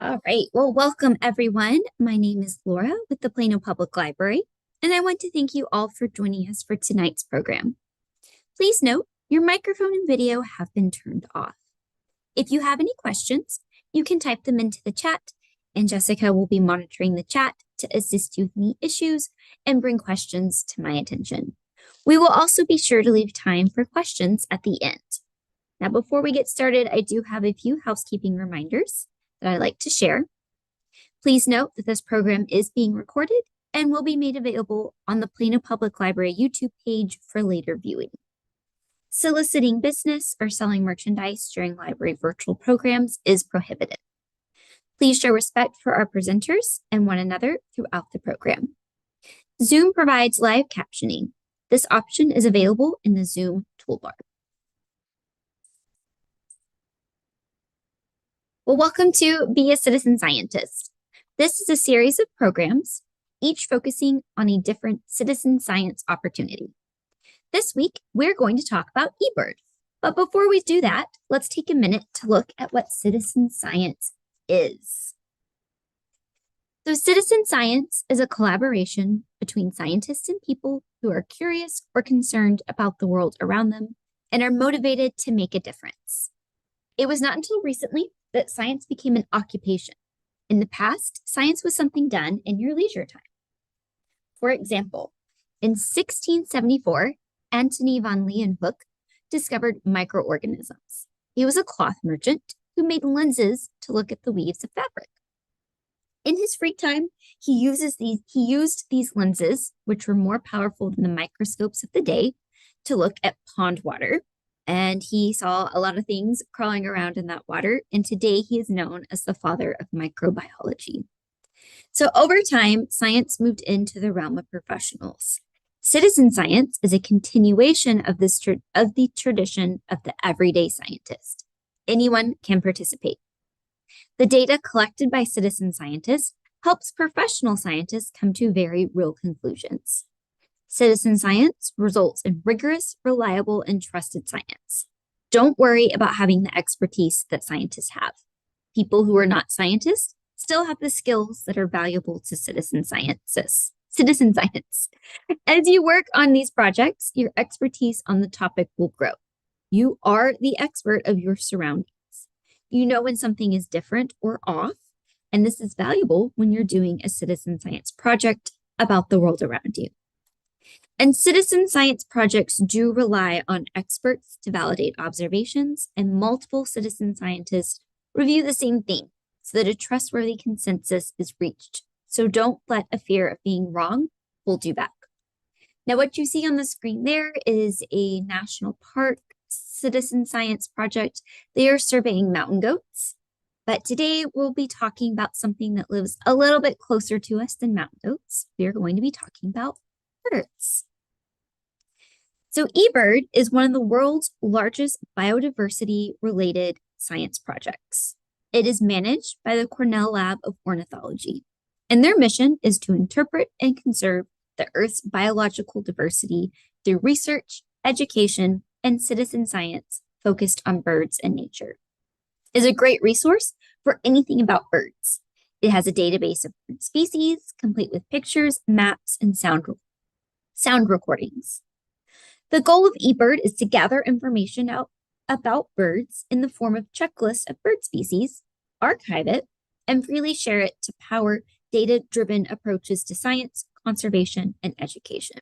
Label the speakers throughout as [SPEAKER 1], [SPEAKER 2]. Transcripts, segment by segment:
[SPEAKER 1] All right. Well, welcome everyone. My name is Laura with the Plano Public Library, and I want to thank you all for joining us for tonight's program. Please note your microphone and video have been turned off. If you have any questions, you can type them into the chat, and Jessica will be monitoring the chat to assist you with any issues and bring questions to my attention. We will also be sure to leave time for questions at the end. Now, before we get started, I do have a few housekeeping reminders that I'd like to share. Please note that this program is being recorded and will be made available on the Plano Public Library YouTube page for later viewing. Soliciting business or selling merchandise during library virtual programs is prohibited. Please show respect for our presenters and one another throughout the program. Zoom provides live captioning. This option is available in the Zoom toolbar. Well, welcome to Be a Citizen Scientist. This is a series of programs, each focusing on a different citizen science opportunity. This week, we're going to talk about eBird. But before we do that, let's take a minute to look at what citizen science is. So citizen science is a collaboration between scientists and people who are curious or concerned about the world around them and are motivated to make a difference. It was not until recently that science became an occupation. In the past, science was something done in your leisure time. For example, in 1674, Antony van Leeuwenhoek discovered microorganisms. He was a cloth merchant who made lenses to look at the weaves of fabric. In his free time, he used these lenses, which were more powerful than the microscopes of the day, to look at pond water. And he saw a lot of things crawling around in that water. And today he is known as the father of microbiology. So over time, science moved into the realm of professionals. Citizen science is a continuation of the tradition of the everyday scientist. Anyone can participate. The data collected by citizen scientists helps professional scientists come to very real conclusions. Citizen science results in rigorous, reliable, and trusted science. Don't worry about having the expertise that scientists have. People who are not scientists still have the skills that are valuable to citizen science. As you work on these projects, your expertise on the topic will grow. You are the expert of your surroundings. You know when something is different or off, and this is valuable when you're doing a citizen science project about the world around you. And citizen science projects do rely on experts to validate observations, and multiple citizen scientists review the same thing so that a trustworthy consensus is reached. So don't let a fear of being wrong hold you back. Now, what you see on the screen there is a national park citizen science project. They are surveying mountain goats. But today we'll be talking about something that lives a little bit closer to us than mountain goats. We are going to be talking about birds. So eBird is one of the world's largest biodiversity-related science projects. It is managed by the Cornell Lab of Ornithology, and their mission is to interpret and conserve the Earth's biological diversity through research, education, and citizen science focused on birds and nature. It is a great resource for anything about birds. It has a database of bird species, complete with pictures, maps, and sound recordings. The goal of eBird is to gather information out about birds in the form of checklists of bird species, archive it, and freely share it to power data-driven approaches to science, conservation, and education.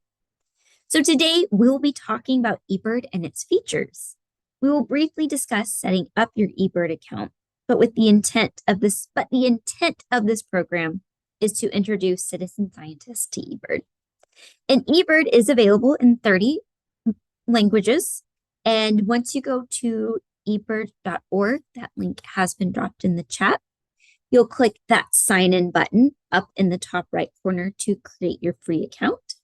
[SPEAKER 1] So today we'll be talking about eBird and its features. We will briefly discuss setting up your eBird account, but the intent of this program is to introduce citizen scientists to eBird. And eBird is available in 30 languages. And once you go to ebird.org, that link has been dropped in the chat. You'll click that sign in button up in the top right corner to create your free account.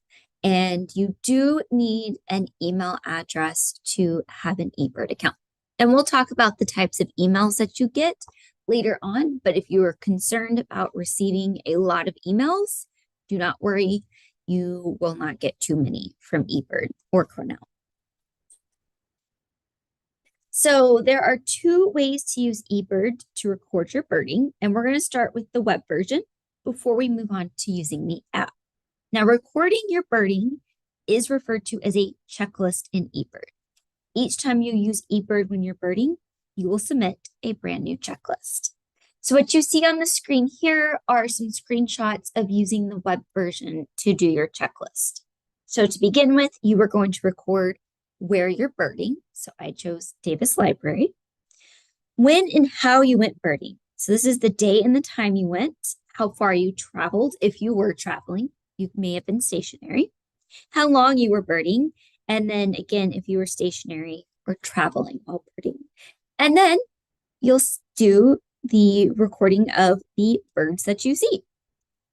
[SPEAKER 1] And you do need an email address to have an eBird account. And we'll talk about the types of emails that you get later on. But if you are concerned about receiving a lot of emails, do not worry. You will not get too many from eBird or Cornell. So there are two ways to use eBird to record your birding, and we're going to start with the web version before we move on to using the app. Now, recording your birding is referred to as a checklist in eBird. Each time you use eBird when you're birding, you will submit a brand new checklist. So what you see on the screen here are some screenshots of using the web version to do your checklist. So to begin with, you are going to record where you're birding. So I chose Davis Library. When and how you went birding. So this is the day and the time you went, how far you traveled. If you were traveling, you may have been stationary, how long you were birding, and then again, if you were stationary or traveling while birding. And then you'll do the recording of the birds that you see.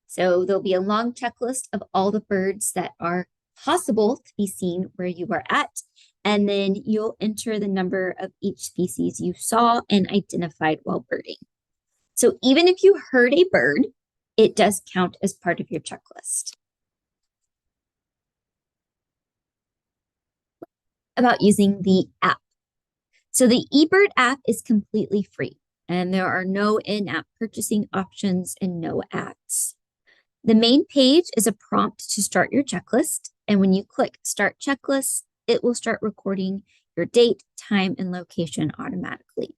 [SPEAKER 1] So there'll be a long checklist of all the birds that are possible to be seen where you are at. And then you'll enter the number of each species you saw and identified while birding. So even if you heard a bird, it does count as part of your checklist. About using the app. So the eBird app is completely free, and there are no in-app purchasing options and no ads. The main page is a prompt to start your checklist, and when you click Start Checklist, it will start recording your date, time, and location automatically.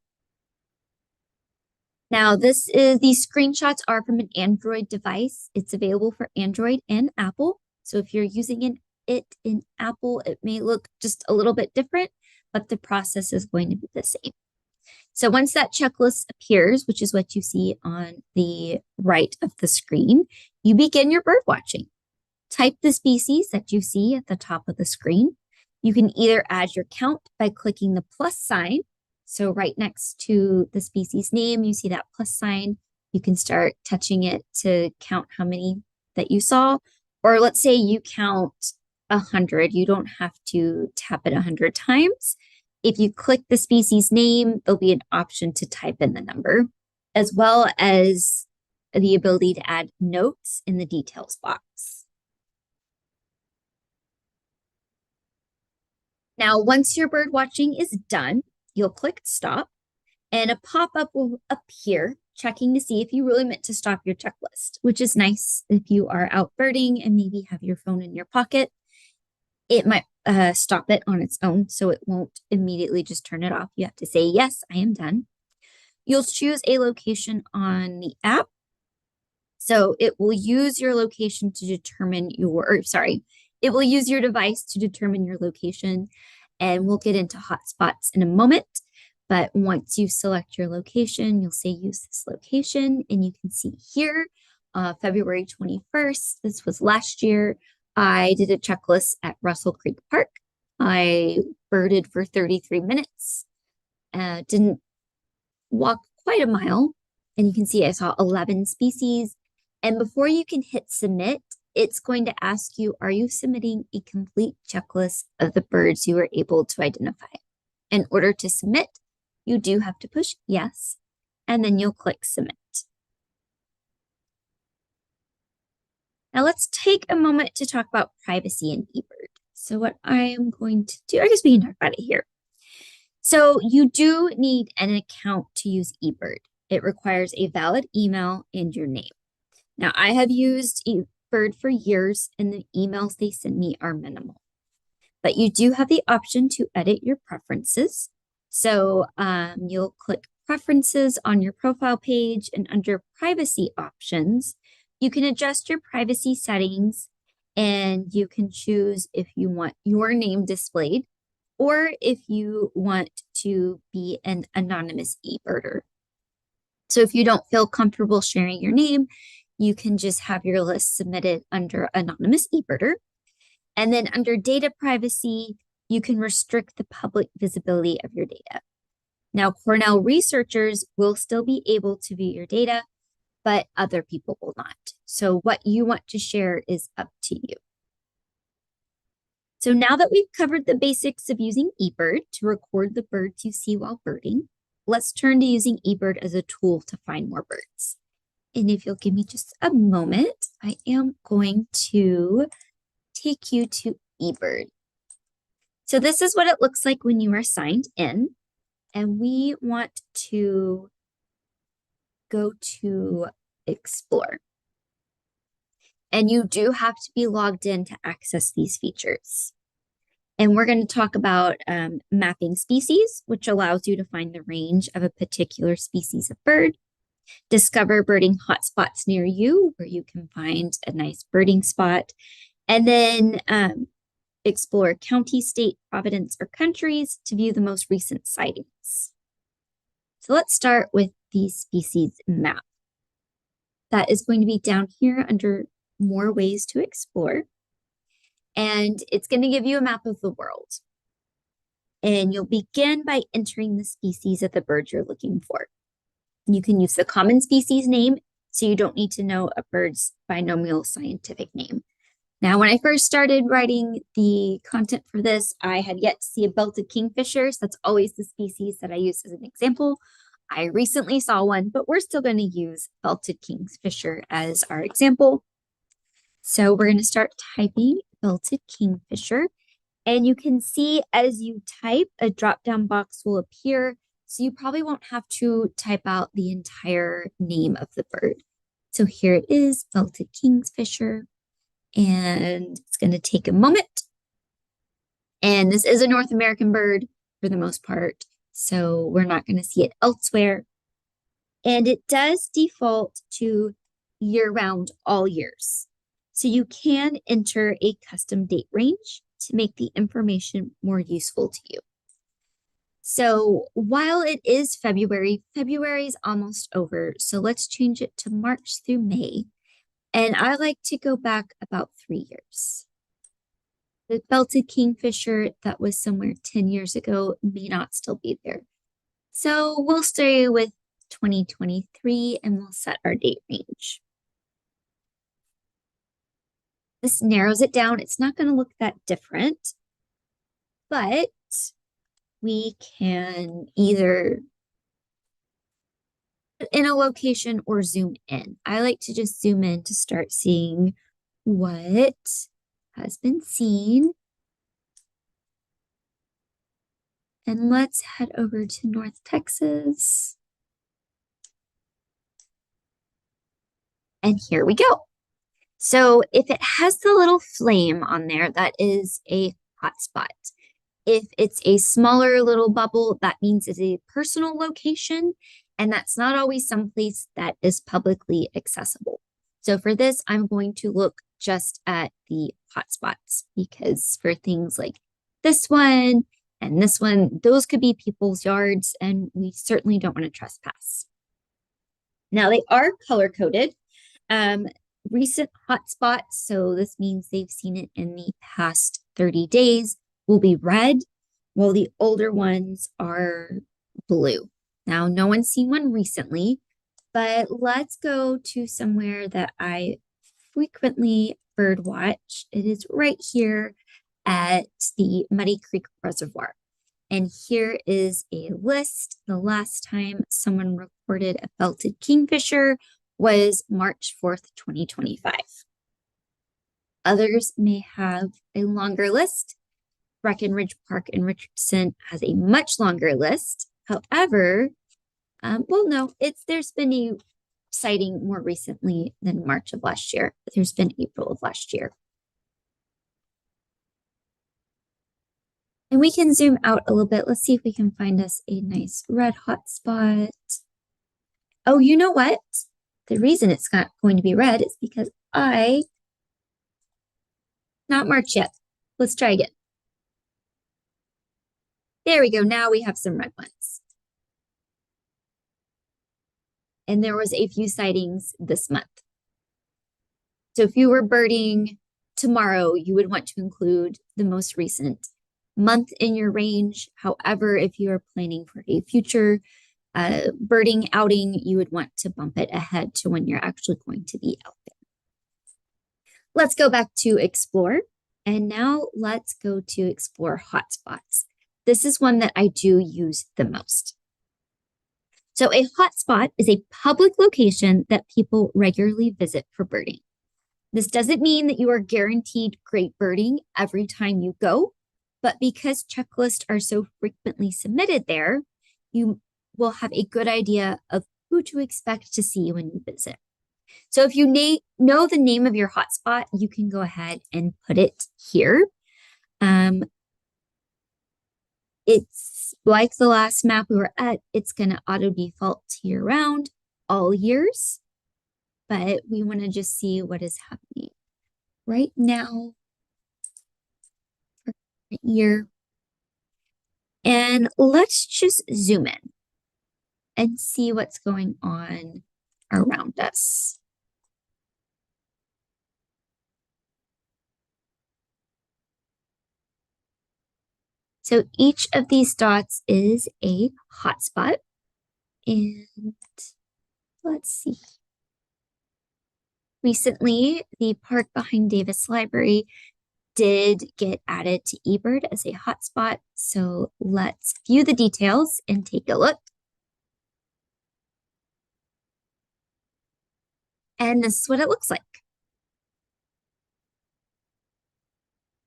[SPEAKER 1] Now, these screenshots are from an Android device. It's available for Android and Apple. So if you're using it in Apple, it may look just a little bit different, but the process is going to be the same. So once that checklist appears, which is what you see on the right of the screen, you begin your bird watching. Type the species that you see at the top of the screen. You can either add your count by clicking the plus sign. So right next to the species name, you see that plus sign. You can start touching it to count how many that you saw. Or let's say you count 100. You don't have to tap it 100 times. If you click the species name, there'll be an option to type in the number, as well as the ability to add notes in the details box. Now, once your bird watching is done, you'll click stop, and a pop-up will appear checking to see if you really meant to stop your checklist, which is nice if you are out birding and maybe have your phone in your pocket. It might stop it on its own, so it won't immediately just turn it off. You have to say, yes, I am done. You'll choose a location on the app. So it will use your location to determine it will use your device to determine your location. And we'll get into hotspots in a moment. But once you select your location, you'll say use this location. And you can see here, February 21st, this was last year, I did a checklist at Russell Creek Park. I birded for 33 minutes, didn't walk quite a mile. And you can see I saw 11 species. And before you can hit submit, it's going to ask you, are you submitting a complete checklist of the birds you were able to identify? In order to submit, you do have to push yes, and then you'll click submit. Now let's take a moment to talk about privacy in eBird. So what I am going to do, I guess we can talk about it here. So you do need an account to use eBird. It requires a valid email and your name. Now I have used eBird for years and the emails they send me are minimal. But you do have the option to edit your preferences. So you'll click preferences on your profile page, and under privacy options, you can adjust your privacy settings, and you can choose if you want your name displayed or if you want to be an anonymous eBirder. So if you don't feel comfortable sharing your name, you can just have your list submitted under anonymous eBirder. And then under data privacy, you can restrict the public visibility of your data. Now, Cornell researchers will still be able to view your data, but other people will not. So what you want to share is up to you. So now that we've covered the basics of using eBird to record the birds you see while birding, let's turn to using eBird as a tool to find more birds. And if you'll give me just a moment, I am going to take you to eBird. So this is what it looks like when you are signed in. and we want to go to explore. And you do have to be logged in to access these features. And we're going to talk about mapping species, which allows you to find the range of a particular species of bird, discover birding hotspots near you where you can find a nice birding spot, and then explore county, state, province, or countries to view the most recent sightings. So let's start with the species map. That is going to be down here under more ways to explore. And it's going to give you a map of the world. And you'll begin by entering the species of the bird you're looking for. You can use the common species name, so you don't need to know a bird's binomial scientific name. Now, when I first started writing the content for this, I had yet to see a belted kingfisher. So that's always the species that I use as an example. I recently saw one, but we're still going to use belted kingfisher as our example. So we're going to start typing belted kingfisher. And you can see as you type, a drop-down box will appear. So you probably won't have to type out the entire name of the bird. So here it is, belted kingfisher. And it's going to take a moment. And this is a North American bird for the most part, so we're not going to see it elsewhere. And it does default to year-round, all years. So you can enter a custom date range to make the information more useful to you. So while it is February, February is almost over. So let's change it to March through May. And I like to go back about 3 years. The belted kingfisher that was somewhere 10 years ago may not still be there. So we'll stay with 2023 and we'll set our date range. This narrows it down. It's not going to look that different, but we can either in a location or zoom in. I like to just zoom in to start seeing what has been seen. And let's head over to North Texas. And here we go. So if it has the little flame on there, that is a hotspot. If it's a smaller little bubble, that means it's a personal location. And that's not always someplace that is publicly accessible. So for this, I'm going to look just at the hotspots because for things like this one and this one, those could be people's yards and we certainly don't want to trespass. Now they are color coded. Recent hotspots, so this means they've seen it in the past 30 days, will be red, while the older ones are blue. Now, no one's seen one recently, but let's go to somewhere that I frequently bird watch. It is right here at the Muddy Creek Reservoir. And here is a list. The last time someone reported a belted kingfisher was March 4th, 2025. Others may have a longer list. Breckenridge Park in Richardson has a much longer list. However, well, no, there's been a sighting more recently than March of last year. There's been April of last year. And we can zoom out a little bit. Let's see if we can find us a nice red hot spot. Oh, you know what? The reason it's not going to be red is because not March yet. Let's try again. There we go. Now we have some red ones. And there was a few sightings this month. So if you were birding tomorrow, you would want to include the most recent month in your range. However, if you are planning for a future birding outing, you would want to bump it ahead to when you're actually going to be out there. Let's go back to explore. And now let's go to explore hotspots. This is one that I do use the most. So a hotspot is a public location that people regularly visit for birding. This doesn't mean that you are guaranteed great birding every time you go, but because checklists are so frequently submitted there, you will have a good idea of who to expect to see when you visit. So if you know the name of your hotspot, you can go ahead and put it here. It's like the last map we were at, it's going to auto default to year round, all years, but we want to just see what is happening right now, year. And let's just zoom in and see what's going on around us. So each of these dots is a hotspot. And let's see. Recently, the park behind Davis Library did get added to eBird as a hotspot. So let's view the details and take a look. And this is what it looks like.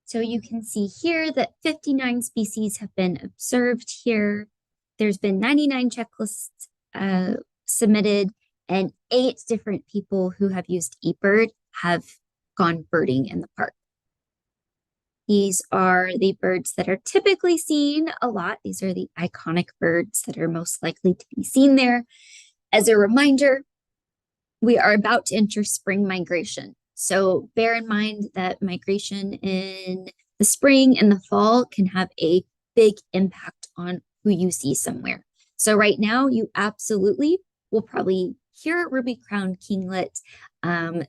[SPEAKER 1] So you can see here that 59 species have been observed here. There's been 99 checklists submitted, and 8 different people who have used eBird have gone birding in the park. These are the birds that are typically seen a lot. These are the iconic birds that are most likely to be seen there. As a reminder, we are about to enter spring migration. So bear in mind that migration in the spring and the fall can have a big impact on who you see somewhere. So right now, you absolutely will probably hear ruby-crowned kinglet,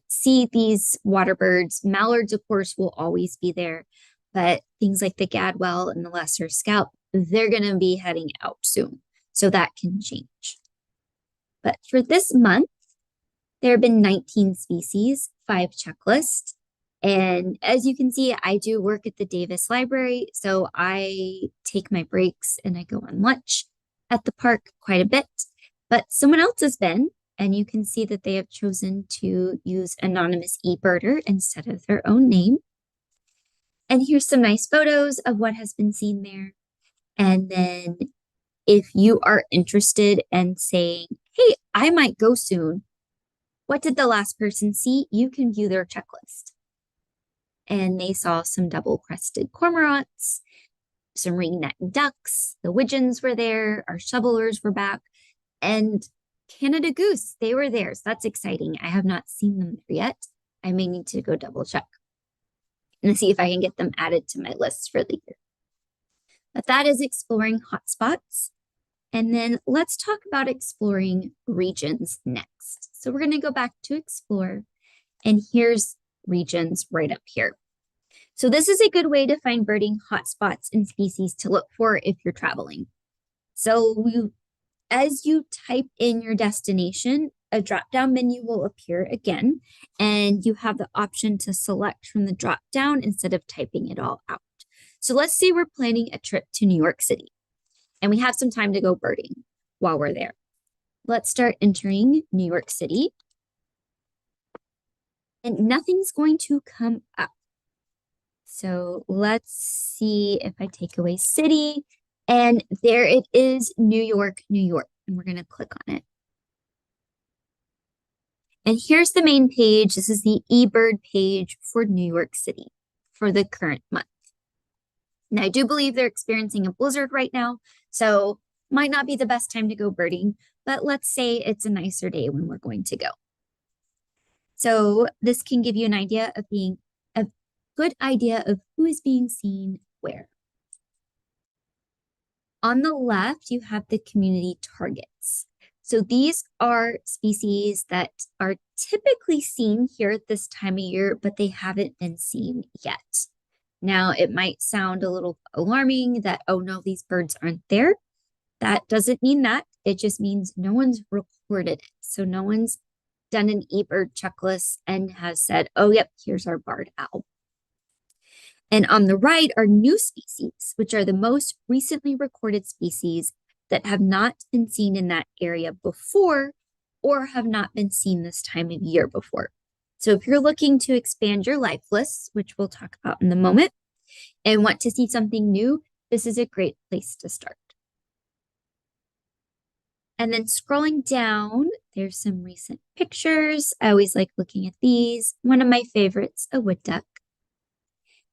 [SPEAKER 1] see these water birds. Mallards, of course, will always be there, but things like the gadwall and the lesser scaup, they're going to be heading out soon. So that can change. But for this month, there have been 19 species, 5 checklists. And as you can see, I do work at the Davis Library, so I take my breaks and I go on lunch at the park quite a bit. But someone else has been, and you can see that they have chosen to use anonymous eBirder instead of their own name. And here's some nice photos of what has been seen there. And then if you are interested in saying, hey, I might go soon, what did the last person see? You can view their checklist. And they saw some double-crested cormorants, some ring-necked ducks, the widgeons were there, our shovelers were back, and Canada goose, they were there. So that's exciting. I have not seen them there yet. I may need to go double check and see if I can get them added to my list for the year. But that is exploring hotspots. And then let's talk about exploring regions next. So we're going to go back to explore, and here's regions right up here. So this is a good way to find birding hotspots and species to look for if you're traveling. So as you type in your destination, a drop-down menu will appear again, and you have the option to select from the drop-down instead of typing it all out. So let's say we're planning a trip to New York City, and we have some time to go birding while we're there. Let's start entering New York City. And nothing's going to come up. So let's see if I take away city. And there it is, New York, New York. And we're going to click on it. And here's the main page. This is the eBird page for New York City for the current month. Now, I do believe they're experiencing a blizzard right now, so might not be the best time to go birding, but let's say it's a nicer day when we're going to go. So this can give you an idea of being a good idea of who is being seen where. On the left, you have the community targets. So these are species that are typically seen here at this time of year, but they haven't been seen yet. Now, it might sound a little alarming that, oh no, these birds aren't there. That doesn't mean that. It just means no one's recorded it. So no one's done an eBird checklist and has said, oh, yep, here's our barred owl. And on the right are new species, which are the most recently recorded species that have not been seen in that area before or have not been seen this time of year before. So if you're looking to expand your life lists, which we'll talk about in a moment, and want to see something new, this is a great place to start. And then scrolling down, there's some recent pictures. I always like looking at these. One of my favorites, a wood duck.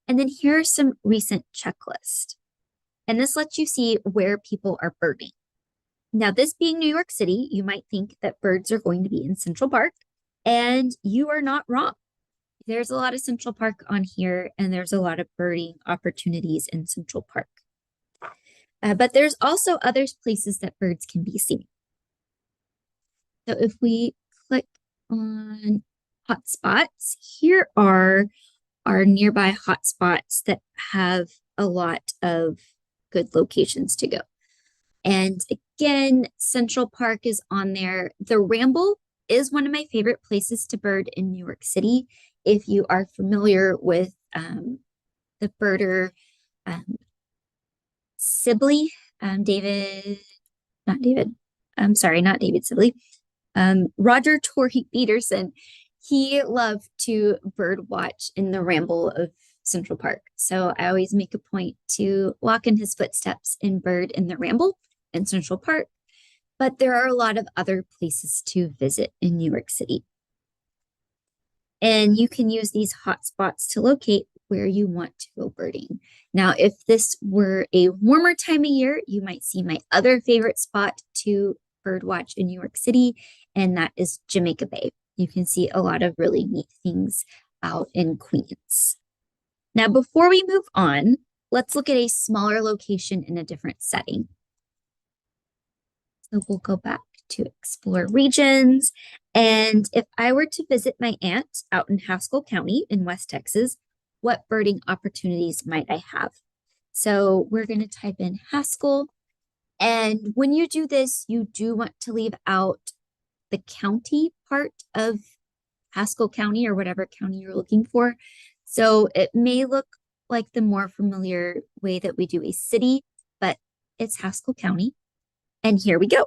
[SPEAKER 1] And then here are some recent checklists. And this lets you see where people are birding. Now, this being New York City, you might think that birds are going to be in Central Park, and you are not wrong. There's a lot of Central Park on here, and there's a lot of birding opportunities in Central Park. But there's also other places that birds can be seen. So if we click on hotspots, here are our nearby hotspots that have a lot of good locations to go. And again, Central Park is on there. The Ramble is one of my favorite places to bird in New York City. If you are familiar with the birder Sibley, David, not David, I'm sorry, not David Sibley, Roger Torrey Peterson, he loved to bird watch in the Ramble of Central Park. So I always make a point to walk in his footsteps and bird in the Ramble in Central Park. But there are a lot of other places to visit in New York City. And you can use these hotspots to locate where you want to go birding. Now, if this were a warmer time of year, you might see my other favorite spot to bird watch in New York City, and that is Jamaica Bay. You can see a lot of really neat things out in Queens. Now, before we move on, let's look at a smaller location in a different setting. So we'll go back to explore regions. And if I were to visit my aunt out in Haskell County in West Texas, what birding opportunities might I have? So we're going to type in Haskell. And when you do this, you do want to leave out the county part of Haskell County or whatever county you're looking for. So it may look like the more familiar way that we do a city, but it's Haskell County. And here we go.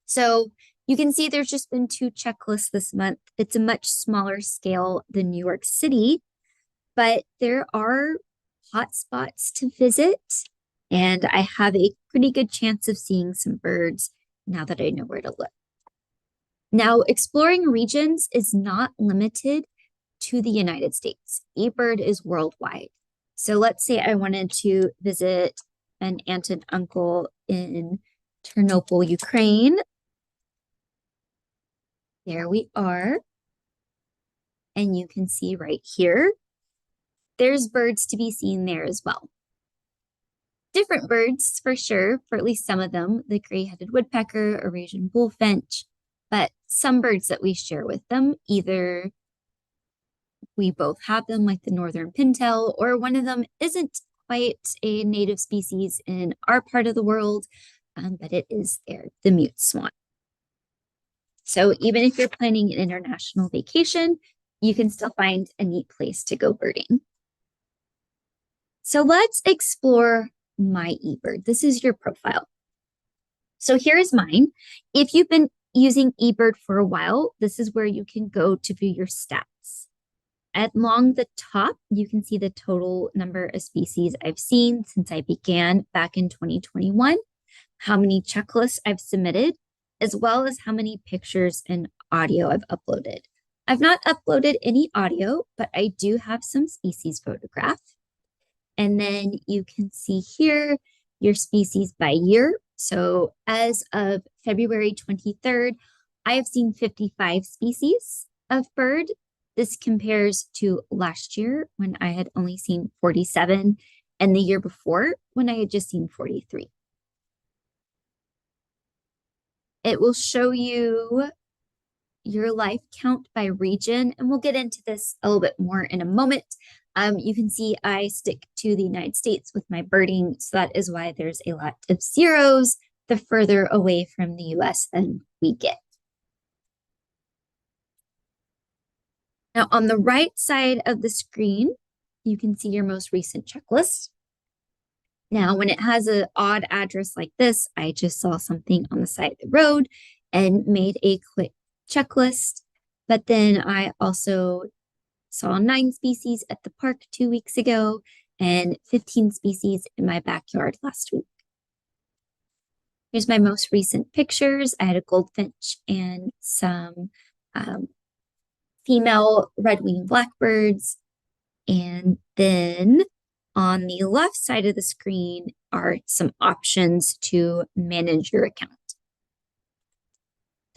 [SPEAKER 1] So you can see there's just been 2 checklists this month. It's a much smaller scale than New York City, but there are hot spots to visit. And I have a pretty good chance of seeing some birds now that I know where to look. Now, exploring regions is not limited to the United States. eBird is worldwide. So let's say I wanted to visit an aunt and uncle in Ternopil, Ukraine. There we are. And you can see right here, there's birds to be seen there as well. Different birds for sure, for at least some of them, the gray-headed woodpecker, Eurasian bullfinch, but some birds that we share with them, either we both have them like the northern pintail, or one of them isn't quite a native species in our part of the world, but it is there, the mute swan. So even if you're planning an international vacation, you can still find a neat place to go birding. So let's explore my eBird. This is your profile. So here is mine. If you've been using eBird for a while, this is where you can go to view your stats. Along the top, you can see the total number of species I've seen since I began back in 2021, how many checklists I've submitted, as well as how many pictures and audio I've uploaded. I've not uploaded any audio, but I do have some species photographed. And then you can see here your species by year. So as of February 23rd, I have seen 55 species of bird. This compares to last year when I had only seen 47, and the year before when I had just seen 43. It will show you your life count by region, and we'll get into this a little bit more in a moment. You can see I stick to the United States with my birding, so that is why there's a lot of zeros the further away from the US than we get. Now, on the right side of the screen, you can see your most recent checklist. Now, when it has an odd address like this, I just saw something on the side of the road and made a quick checklist. But then I also saw 9 species at the park 2 weeks ago and 15 species in my backyard last week. Here's my most recent pictures. I had a goldfinch and some um, female red-winged blackbirds. And then on the left side of the screen are some options to manage your account.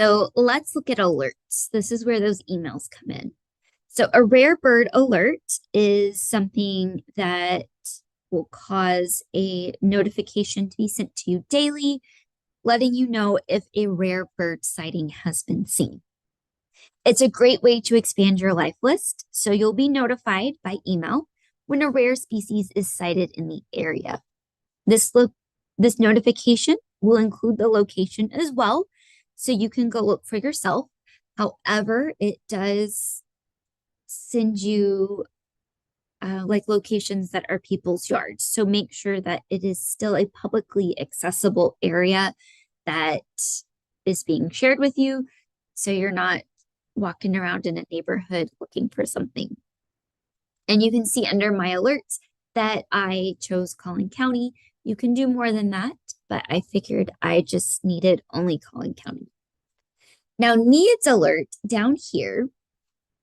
[SPEAKER 1] So let's look at alerts. This is where those emails come in. So a rare bird alert is something that will cause a notification to be sent to you daily, letting you know if a rare bird sighting has been seen. It's a great way to expand your life list, so you'll be notified by email when a rare species is sighted in the area. This notification will include the location as well, so you can go look for yourself. However, it does send you like locations that are people's yards. So make sure that it is still a publicly accessible area that is being shared with you, so you're not walking around in a neighborhood looking for something. And you can see under my alerts that I chose Collin County. You can do more than that, but I figured I just needed only Collin County. Now, needs alert down here,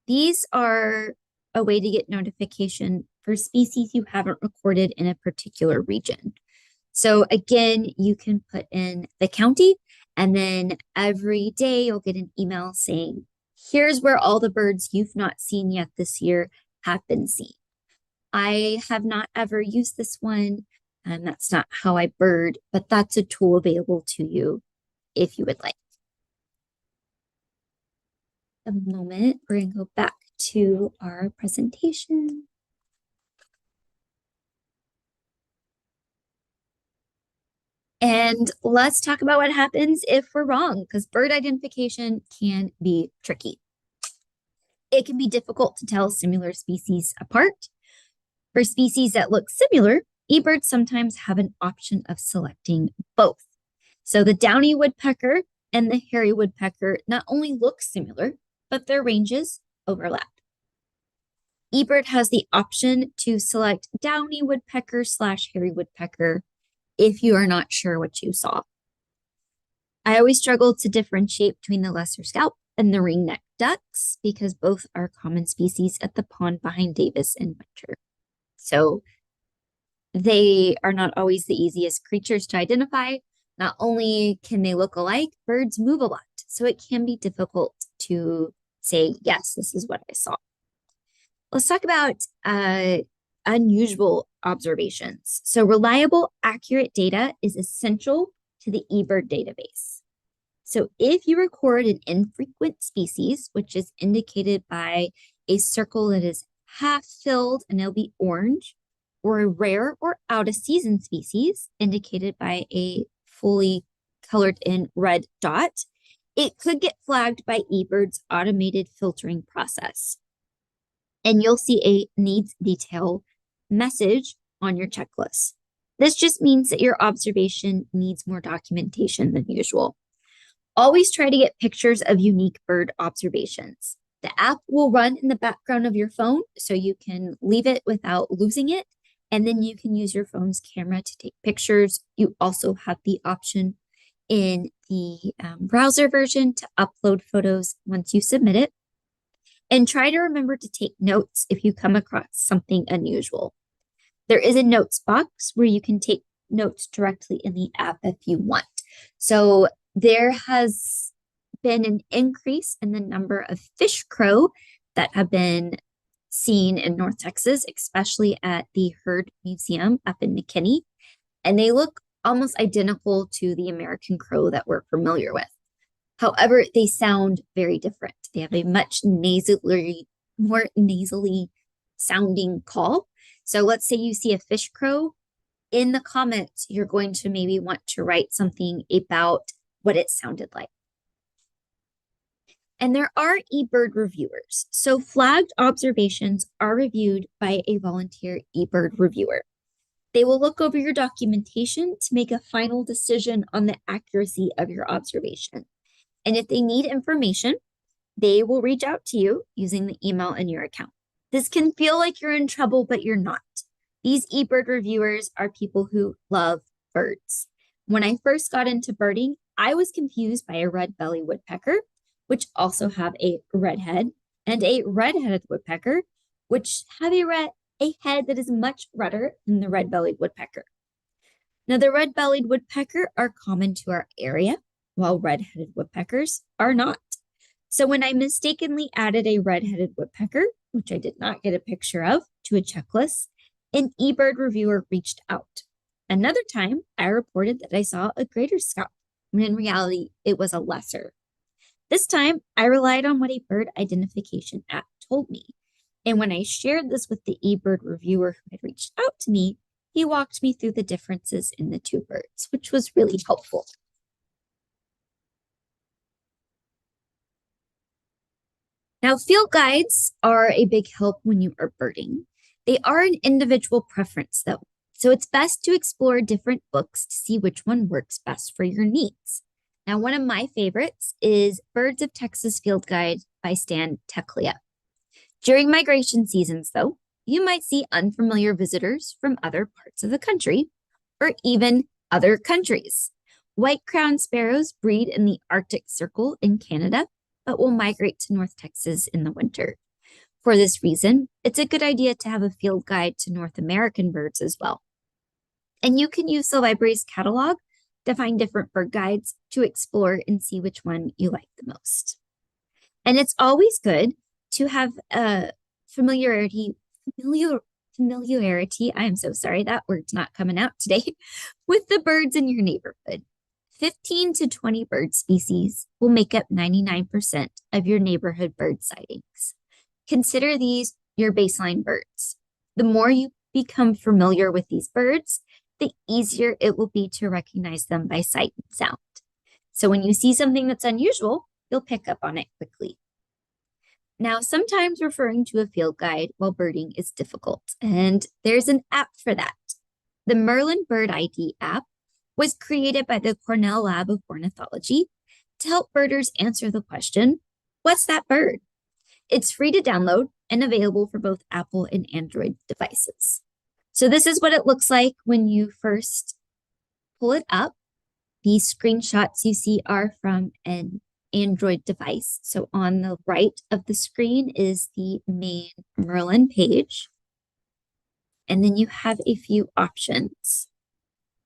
[SPEAKER 1] these are a way to get notification for species you haven't recorded in a particular region. So again, you can put in the county, and then every day you'll get an email saying, here's where all the birds you've not seen yet this year have been seen. I have not ever used this one, and that's not how I bird, but that's a tool available to you if you would like. A moment, we're going to go back to our presentation. And let's talk about what happens if we're wrong, because bird identification can be tricky. It can be difficult to tell similar species apart. For species that look similar, eBirds sometimes have an option of selecting both. So the downy woodpecker and the hairy woodpecker not only look similar, but their ranges overlap. eBird has the option to select downy woodpecker / hairy woodpecker if you are not sure what you saw. I always struggle to differentiate between the lesser scaup and the ringneck ducks because both are common species at the pond behind Davis in winter. So they are not always the easiest creatures to identify. Not only can they look alike, birds move a lot. So it can be difficult to say, yes, this is what I saw. Let's talk about unusual observations. So reliable, accurate data is essential to the eBird database. So if you record an infrequent species, which is indicated by a circle that is half filled and it'll be orange, or a rare or out of season species indicated by a fully colored in red dot, it could get flagged by eBird's automated filtering process. And you'll see a needs detail message on your checklist. This just means that your observation needs more documentation than usual. Always try to get pictures of unique bird observations. The app will run in the background of your phone, so you can leave it without losing it, and then you can use your phone's camera to take pictures. You also have the option in the browser version to upload photos once you submit it. And try to remember to take notes if you come across something unusual. There is a notes box where you can take notes directly in the app if you want. So there has been an increase in the number of fish crow that have been seen in North Texas, especially at the Heard Museum up in McKinney. And they look almost identical to the American crow that we're familiar with. However, they sound very different. They have a much more nasally sounding call. So let's say you see a fish crow. In the comments, you're going to maybe want to write something about what it sounded like. And there are eBird reviewers. So flagged observations are reviewed by a volunteer eBird reviewer. They will look over your documentation to make a final decision on the accuracy of your observation. And if they need information, they will reach out to you using the email in your account. This can feel like you're in trouble, but you're not. These eBird reviewers are people who love birds. When I first got into birding, I was confused by a red-bellied woodpecker, which also have a red head, and a red-headed woodpecker, which have a head that is much redder than the red-bellied woodpecker. Now, the red-bellied woodpecker are common to our area, while red-headed woodpeckers are not. So when I mistakenly added a red-headed woodpecker, which I did not get a picture of, to a checklist, an eBird reviewer reached out. Another time, I reported that I saw a greater scout, when in reality, it was a lesser. This time, I relied on what a bird identification app told me. And when I shared this with the eBird reviewer who had reached out to me, he walked me through the differences in the two birds, which was really helpful. Now, field guides are a big help when you are birding. They are an individual preference, though, so it's best to explore different books to see which one works best for your needs. Now, one of my favorites is Birds of Texas Field Guide by Stan Teklia. During migration seasons, though, you might see unfamiliar visitors from other parts of the country or even other countries. White-crowned sparrows breed in the Arctic Circle in Canada, but will migrate to North Texas in the winter. For this reason, it's a good idea to have a field guide to North American birds as well. And you can use the library's catalog to find different bird guides to explore and see which one you like the most. And it's always good to have a familiarity, I am so sorry, that word's not coming out today, with the birds in your neighborhood. 15 to 20 bird species will make up 99% of your neighborhood bird sightings. Consider these your baseline birds. The more you become familiar with these birds, the easier it will be to recognize them by sight and sound. So when you see something that's unusual, you'll pick up on it quickly. Now, sometimes referring to a field guide while birding is difficult, and there's an app for that. The Merlin Bird ID app was created by the Cornell Lab of Ornithology to help birders answer the question, what's that bird? It's free to download and available for both Apple and Android devices. So this is what it looks like when you first pull it up. These screenshots you see are from an Android device. So on the right of the screen is the main Merlin page. And then you have a few options.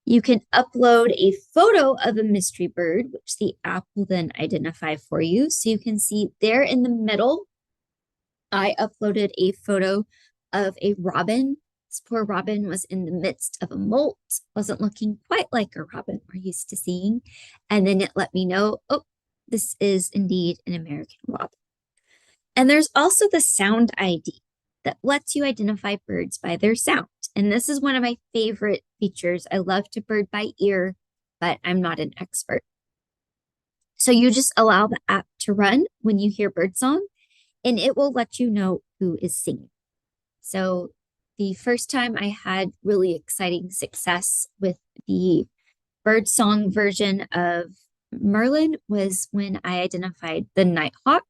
[SPEAKER 1] You can upload a photo of a mystery bird, which the app will then identify for you. So you can see there in the middle, I uploaded a photo of a robin. This poor robin was in the midst of a molt, wasn't looking quite like a robin we're used to seeing. And then it let me know, oh, this is indeed an American robin. And there's also the sound ID that lets you identify birds by their sound. And this is one of my favorite features. I love to bird by ear, but I'm not an expert. So you just allow the app to run when you hear birdsong, and it will let you know who is singing. So the first time I had really exciting success with the birdsong version of Merlin was when I identified the nighthawk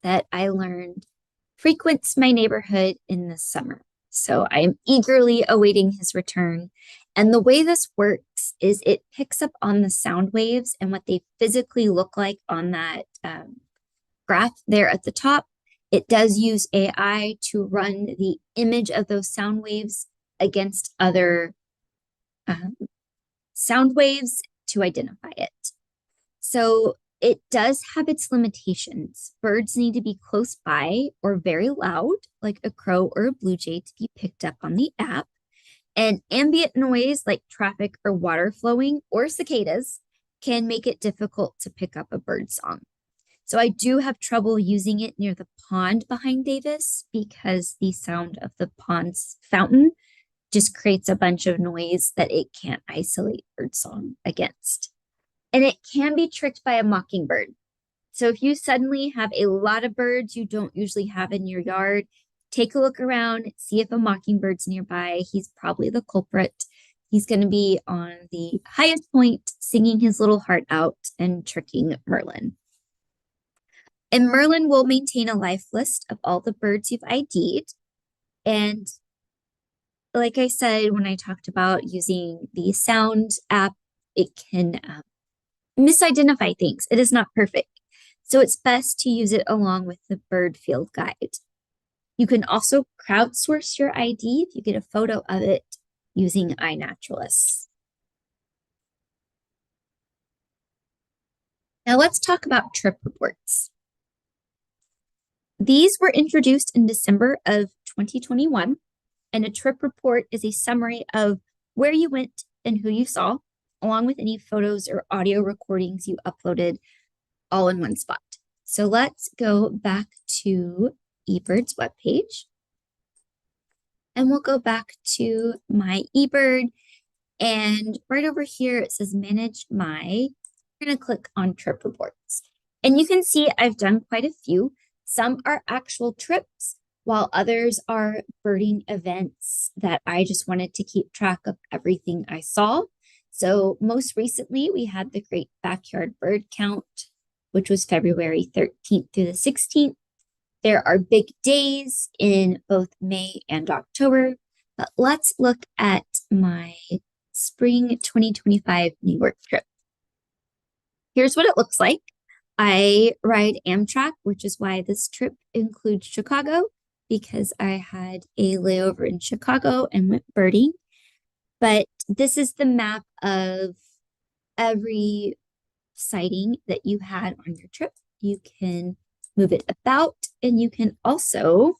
[SPEAKER 1] that I learned frequents my neighborhood in the summer. So I'm eagerly awaiting his return. And the way this works is it picks up on the sound waves and what they physically look like on that graph there at the top. It does use AI to run the image of those sound waves against other sound waves to identify it. So it does have its limitations. Birds need to be close by or very loud, like a crow or a blue jay, to be picked up on the app. And ambient noise like traffic or water flowing or cicadas can make it difficult to pick up a bird song. So I do have trouble using it near the pond behind Davis because the sound of the pond's fountain just creates a bunch of noise that it can't isolate birdsong against. And it can be tricked by a mockingbird. So if you suddenly have a lot of birds you don't usually have in your yard, take a look around, see if a mockingbird's nearby. He's probably the culprit. He's going to be on the highest point, singing his little heart out and tricking Merlin. And Merlin will maintain a life list of all the birds you've ID'd. And like I said, when I talked about using the sound app, it can misidentify things. It is not perfect. So it's best to use it along with the bird field guide. You can also crowdsource your ID if you get a photo of it using iNaturalist. Now let's talk about trip reports. These were introduced in December of 2021, and a trip report is a summary of where you went and who you saw, along with any photos or audio recordings you uploaded all in one spot. So let's go back to eBird's webpage. And we'll go back to my eBird. And right over here, it says Manage My. We're going to click on Trip Reports. And you can see I've done quite a few. Some are actual trips, while others are birding events that I just wanted to keep track of everything I saw. So most recently, we had the Great Backyard Bird Count, which was February 13th through the 16th. There are big days in both May and October, but let's look at my spring 2025 New York trip. Here's what it looks like. I ride Amtrak, which is why this trip includes Chicago, because I had a layover in Chicago and went birding. But this is the map of every sighting that you had on your trip. You can move it about, and you can also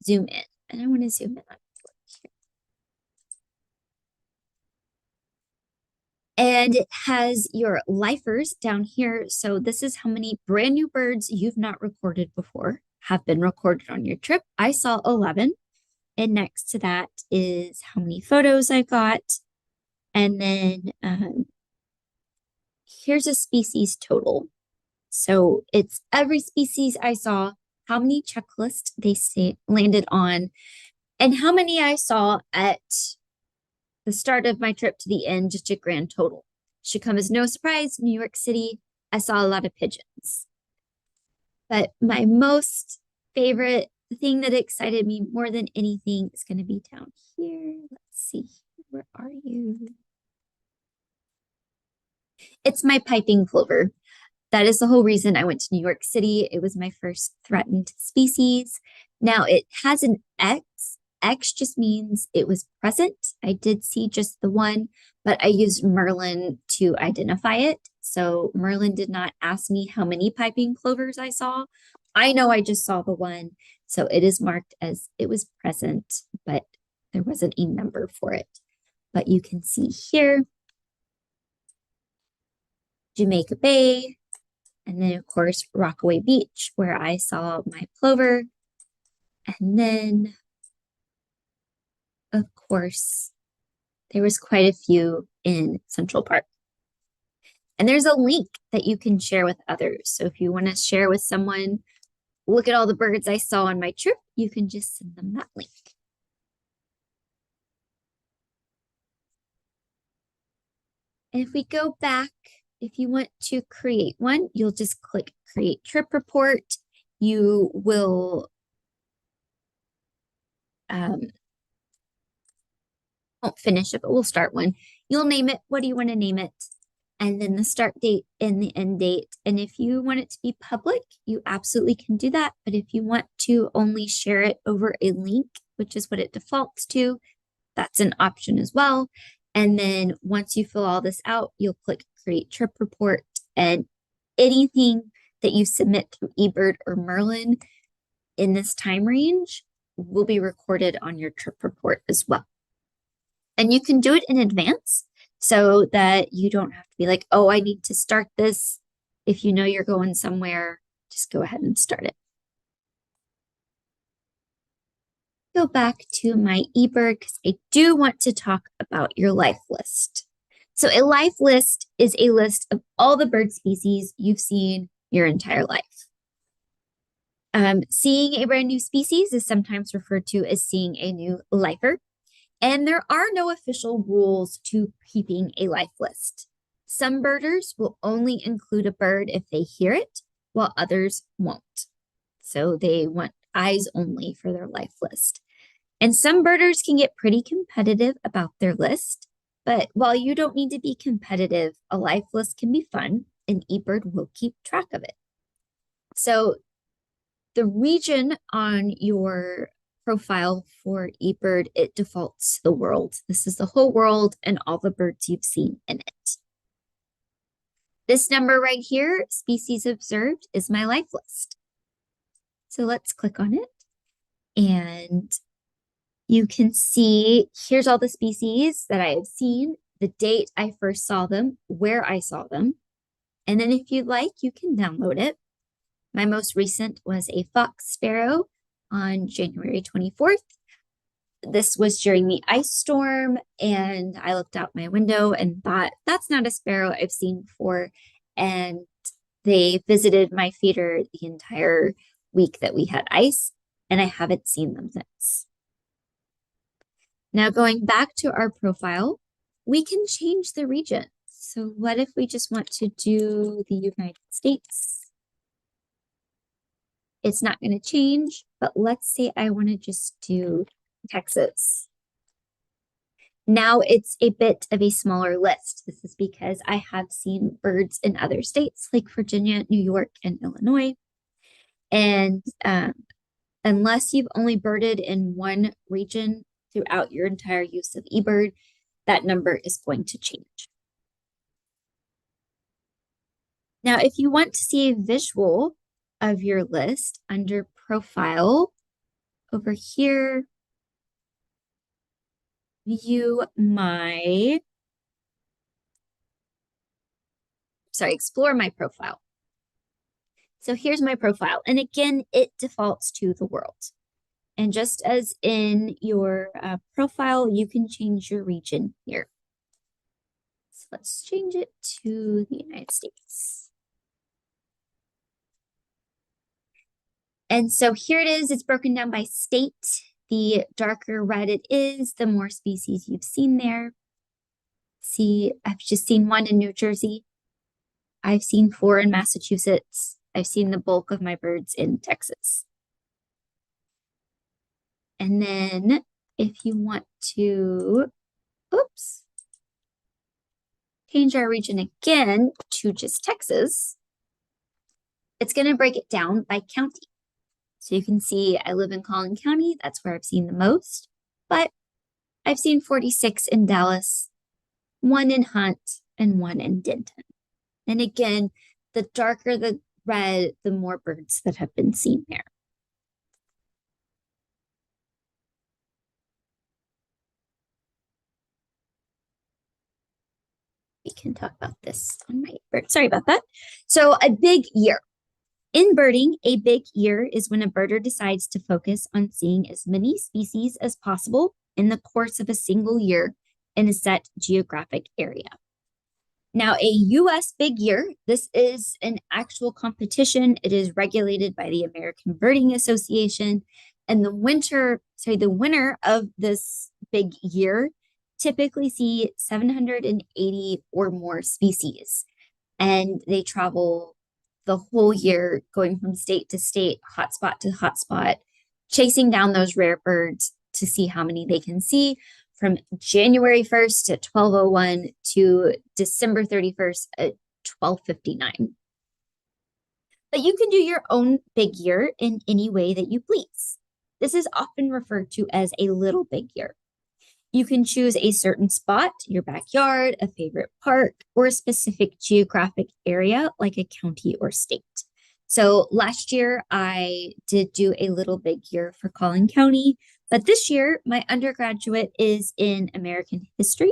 [SPEAKER 1] zoom in. And I want to zoom in on here. And it has your lifers down here. So this is how many brand new birds you've not recorded before have been recorded on your trip. I saw 11. And next to that is how many photos I got. And then here's a species total. So it's every species I saw, how many checklists they landed on, and how many I saw at the start of my trip to the end, just a grand total. Should come as no surprise, New York City, I saw a lot of pigeons. But my most favorite thing that excited me more than anything is going to be down here. Let's see, where are you? It's my piping plover. That is the whole reason I went to New York City. It was my first threatened species. Now it has an X. X just means it was present. I did see just the one, but I used Merlin to identify it. So Merlin did not ask me how many piping plovers I saw. I know I just saw the one. So it is marked as it was present, but there wasn't a number for it. But you can see here, Jamaica Bay, and then, of course, Rockaway Beach, where I saw my plover. And then, of course, there was quite a few in Central Park. And there's a link that you can share with others. So if you want to share with someone, look at all the birds I saw on my trip, you can just send them that link. And if we go back, if you want to create one, you'll just click Create Trip Report. You will won't finish it, but we'll start one. You'll name it. What do you want to name it? And then the start date and the end date. And if you want it to be public, you absolutely can do that. But if you want to only share it over a link, which is what it defaults to, that's an option as well. And then once you fill all this out, you'll click Create Trip Report, and anything that you submit through eBird or Merlin in this time range will be recorded on your trip report as well. And you can do it in advance so that you don't have to be like, oh, I need to start this. If you know you're going somewhere, just go ahead and start it. Go back to my eBird because I do want to talk about your life list. So a life list is a list of all the bird species you've seen your entire life. Seeing a brand new species is sometimes referred to as seeing a new lifer. And there are no official rules to keeping a life list. Some birders will only include a bird if they hear it, while others won't. So they want eyes only for their life list. And some birders can get pretty competitive about their list. But while you don't need to be competitive, a life list can be fun, and eBird will keep track of it. So the region on your profile for eBird, it defaults to the world. This is the whole world and all the birds you've seen in it. This number right here, species observed, is my life list. So let's click on it. And you can see here's all the species that I have seen, the date I first saw them, where I saw them. And then if you'd like, you can download it. My most recent was a fox sparrow on January 24th. This was during the ice storm, and I looked out my window and thought, that's not a sparrow I've seen before. And they visited my feeder the entire week that we had ice, and I haven't seen them since. Now, going back to our profile, we can change the region. So what if we just want to do the United States? It's not going to change, but let's say I want to just do Texas. Now it's a bit of a smaller list. This is because I have seen birds in other states like Virginia, New York, and Illinois. And unless you've only birded in one region throughout your entire use of eBird, that number is going to change. Now, if you want to see a visual of your list under Profile, over here, explore my profile. So here's my profile. And again, it defaults to the world. And just as in your profile, you can change your region here. So let's change it to the United States. And so here it is. It's broken down by state. The darker red it is, the more species you've seen there. See, I've just seen one in New Jersey. I've seen 4 in Massachusetts. I've seen the bulk of my birds in Texas. And then if you want to, change our region again to just Texas, it's going to break it down by county. So you can see I live in Collin County. That's where I've seen the most. But I've seen 46 in Dallas, 1 in Hunt, and 1 in Denton. And again, the darker the red, the more birds that have been seen there. We can talk about this on my bird. Sorry about that. So a big year. In birding, a big year is when a birder decides to focus on seeing as many species as possible in the course of a single year in a set geographic area. Now, a U.S. big year, this is an actual competition. It is regulated by the American Birding Association. And the winner of this big year typically see 780 or more species. And they travel the whole year, going from state to state, hotspot to hotspot, chasing down those rare birds to see how many they can see from January 1st at 12:01 to December 31st at 12:59. But you can do your own big year in any way that you please. This is often referred to as a little big year. You can choose a certain spot, your backyard, a favorite park, or a specific geographic area like a county or state. So last year I did do a little big year for Collin County, but this year my undergraduate is in American history.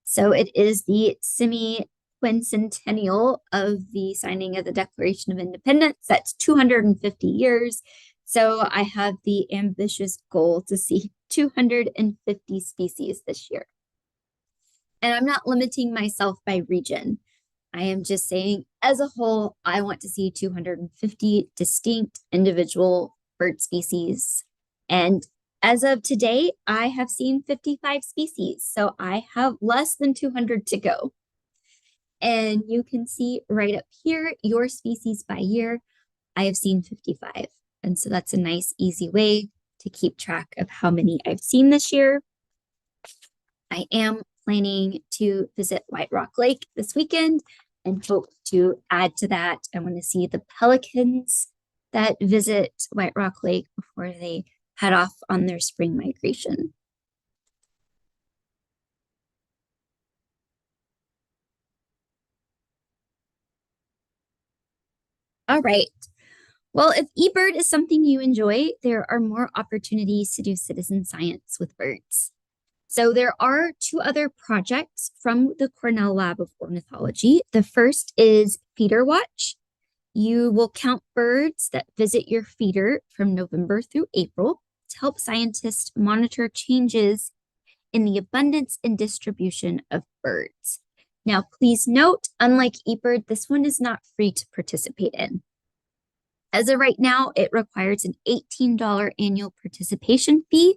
[SPEAKER 1] So it is the semi-quincentennial of the signing of the Declaration of Independence. That's 250 years. So I have the ambitious goal to see 250 species this year. And I'm not limiting myself by region. I am just saying, as a whole, I want to see 250 distinct individual bird species. And as of today, I have seen 55 species. So I have less than 200 to go. And you can see right up here, your species by year. I have seen 55. And so that's a nice, easy way to keep track of how many I've seen this year. I am planning to visit White Rock Lake this weekend and hope to add to that. I want to see the pelicans that visit White Rock Lake before they head off on their spring migration. All right. Well, if eBird is something you enjoy, there are more opportunities to do citizen science with birds. So there are two other projects from the Cornell Lab of Ornithology. The first is Feeder Watch. You will count birds that visit your feeder from November through April to help scientists monitor changes in the abundance and distribution of birds. Now, please note, unlike eBird, this one is not free to participate in. As of right now, it requires an $18 annual participation fee,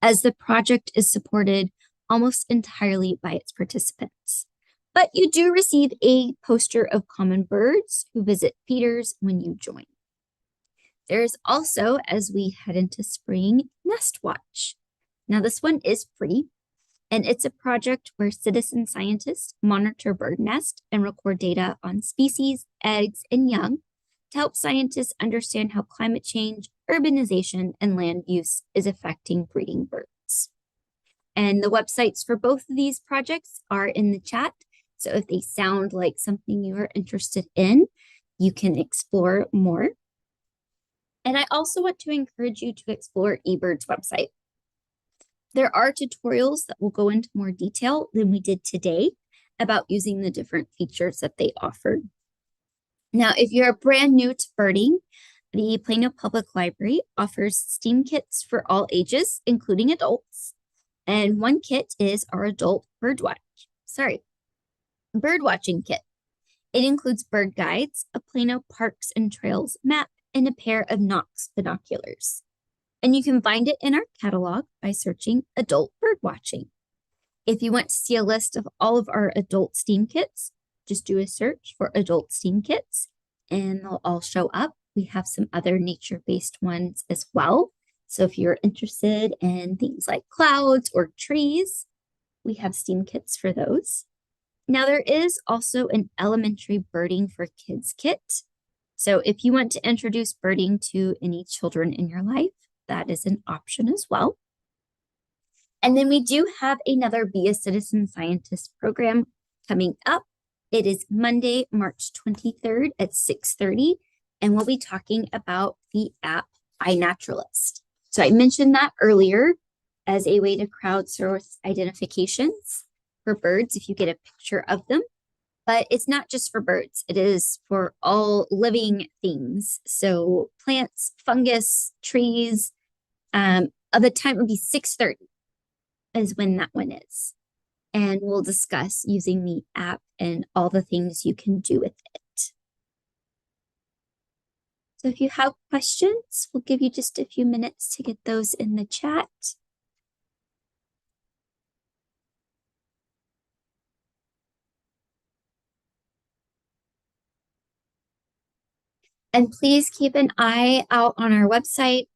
[SPEAKER 1] as the project is supported almost entirely by its participants. But you do receive a poster of common birds who visit feeders when you join. There's also, as we head into spring, Nest Watch. Now, this one is free, and it's a project where citizen scientists monitor bird nests and record data on species, eggs, and young to help scientists understand how climate change, urbanization, and land use is affecting breeding birds. And the websites for both of these projects are in the chat. So if they sound like something you are interested in, you can explore more. And I also want to encourage you to explore eBird's website. There are tutorials that will go into more detail than we did today about using the different features that they offer. Now, if you're brand new to birding, the Plano Public Library offers STEAM kits for all ages, including adults. And one kit is our adult bird watching kit. It includes bird guides, a Plano Parks and Trails map, and a pair of Knox binoculars. And you can find it in our catalog by searching adult bird watching. If you want to see a list of all of our adult STEAM kits, just do a search for adult STEAM kits and they'll all show up. We have some other nature-based ones as well. So if you're interested in things like clouds or trees, we have STEAM kits for those. Now there is also an elementary birding for kids kit. So if you want to introduce birding to any children in your life, that is an option as well. And then we do have another Be a Citizen Scientist program coming up. It is Monday, March 23rd at 6:30, and we'll be talking about the app iNaturalist. So I mentioned that earlier as a way to crowdsource identifications for birds if you get a picture of them. But it's not just for birds. It is for all living things. So plants, fungus, trees. The time would be 6:30 is when that one is. And we'll discuss using the app and all the things you can do with it. So if you have questions, we'll give you just a few minutes to get those in the chat. And please keep an eye out on our website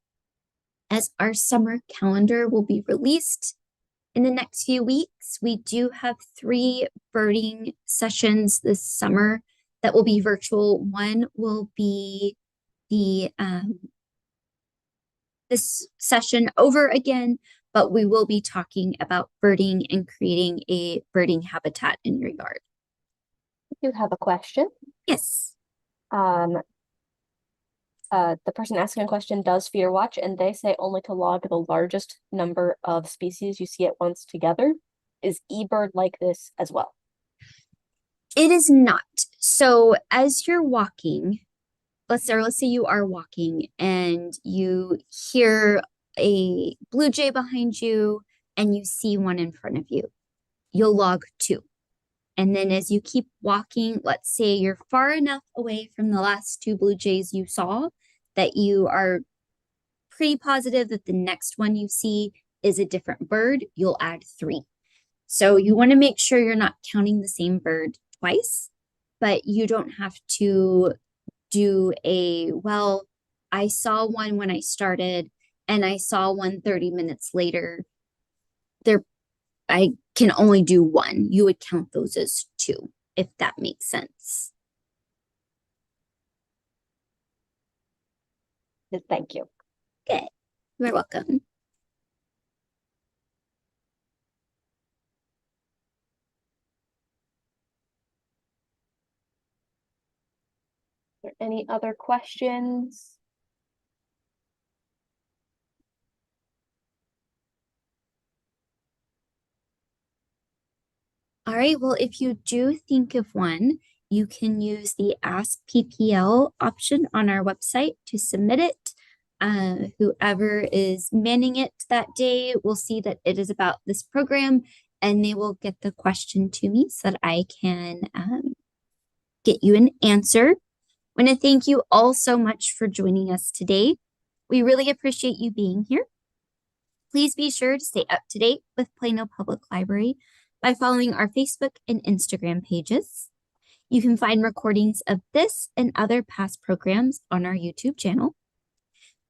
[SPEAKER 1] as our summer calendar will be released in the next few weeks. We do have 3 birding sessions this summer that will be virtual. One will be the this session over again, but we will be talking about birding and creating a birding habitat in your yard.
[SPEAKER 2] I do have a question.
[SPEAKER 1] Yes.
[SPEAKER 2] The person asking a question does feeder watch, and they say only to log the largest number of species you see at once together. Is eBird like this as well?
[SPEAKER 1] It is not. So as you're walking, let's say you are walking and you hear a blue jay behind you and you see one in front of you, you'll log 2. And then as you keep walking, let's say you're far enough away from the last 2 blue jays you saw that you are pretty positive that the next one you see is a different bird, you'll add 3. So you want to make sure you're not counting the same bird twice, but you don't have to do I saw one when I started and I saw one 30 minutes later. I can only do one, you would count those as two, if that makes sense.
[SPEAKER 2] Thank you.
[SPEAKER 1] Good. You're welcome.
[SPEAKER 2] Are there any other questions?
[SPEAKER 1] All right, well, if you do think of one, you can use the Ask PPL option on our website to submit it. Whoever is manning it that day will see that it is about this program, and they will get the question to me so that I can get you an answer. I want to thank you all so much for joining us today. We really appreciate you being here. Please be sure to stay up to date with Plano Public Library by following our Facebook and Instagram pages. You can find recordings of this and other past programs on our YouTube channel.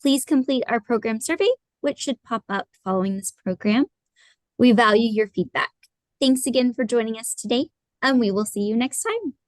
[SPEAKER 1] Please complete our program survey, which should pop up following this program. We value your feedback. Thanks again for joining us today, and we will see you next time.